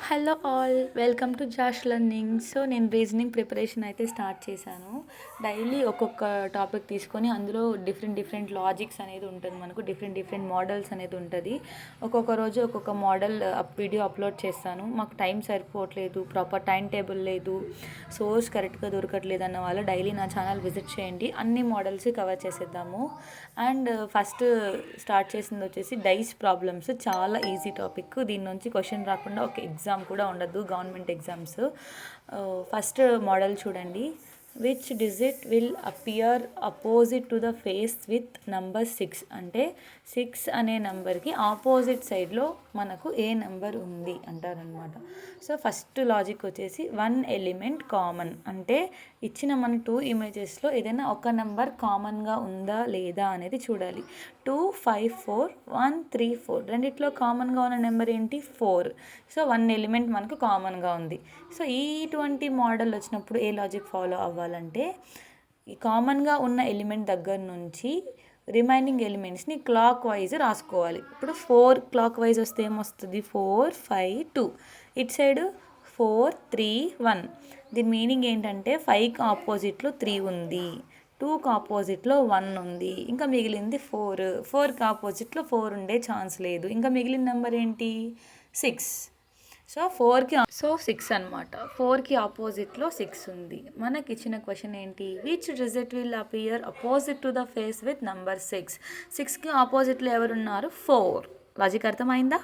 Hello all, welcome to Josh learning. So నేను reasoning preparation అయితే start చేశాను. Daily ఒక్కొక్క టాపిక్ తీసుకొని అందులో డిఫరెంట్ లాజిక్స్ అనేది ఉంటుంది, మనకు డిఫరెంట్ మోడల్స్ అనేది ఉంటుంది. ఒక్కొక్క రోజు ఒక్కొక్క మోడల్ వీడియో అప్లోడ్ చేస్తాను. మాకు టైం సరిపోవట్లేదు, ప్రాపర్ టైం టేబుల్ లేదు, సోర్స్ కరెక్ట్గా దొరకట్లేదు అన్న వాళ్ళు డైలీ నా ఛానల్ విజిట్ చేయండి. అన్ని మోడల్స్ కవర్ చేసేద్దాము. అండ్ ఫస్ట్ స్టార్ట్ చేసింది వచ్చేసి డైస్ ప్రాబ్లమ్స్. చాలా ఈజీ టాపిక్, దీని నుంచి క్వశ్చన్ రాకుండా ఒక ఎగ్జామ్ కూడా ఉండదు, గవర్నమెంట్ ఎగ్జామ్స్. ఫస్ట్ మోడల్ చూడండి. Which digit will appear opposite to the face with number 6 అంటే 6 అనే నెంబర్కి ఆపోజిట్ సైడ్లో మనకు ఏ నెంబర్ ఉంది అంటారనమాట. సో ఫస్ట్ లాజిక్ వచ్చేసి 1 ఎలిమెంట్ కామన్ అంటే ఇచ్చిన మన 2 ఇమేజెస్లో ఏదైనా ఒక నెంబర్ కామన్గా ఉందా లేదా అనేది చూడాలి. 2, 5, 4, 1, 3, 4 రెండిట్లో కామన్గా ఉన్న నెంబర్ ఏంటి? 4. సో 1 ఎలిమెంట్ మనకు కామన్గా ఉంది. సో ఇటువంటి మోడల్ వచ్చినప్పుడు ఏ లాజిక్ ఫాలో అవ్వాలంటే, ఈ కామన్గా ఉన్న ఎలిమెంట్ దగ్గర నుంచి రిమైనింగ్ ఎలిమెంట్స్ని క్లాక్ వైజ్ రాసుకోవాలి. ఇప్పుడు 4 క్లాక్ వైజ్ వస్తే ఏమొస్తుంది? 4, 5, 2. ఇటు సైడ్ 4, 3, 1. దీని మీనింగ్ ఏంటంటే 5కి ఆపోజిట్లో 3 ఉంది, 2కి ఆపోజిట్లో 1 ఉంది, ఇంకా మిగిలింది 4. 4కి ఆపోజిట్లో 4 ఉండే ఛాన్స్ లేదు, ఇంకా మిగిలిన నెంబర్ ఏంటి? 6. సో 6 అనమాట. 4కి ఆపోజిట్లో 6 ఉంది. మనకి ఇచ్చిన క్వశ్చన్ ఏంటి? Which digit will appear opposite to the face with number 6. 6కి ఆపోజిట్లో ఎవరున్నారు? 4. లాజిక్ అర్థమైందా?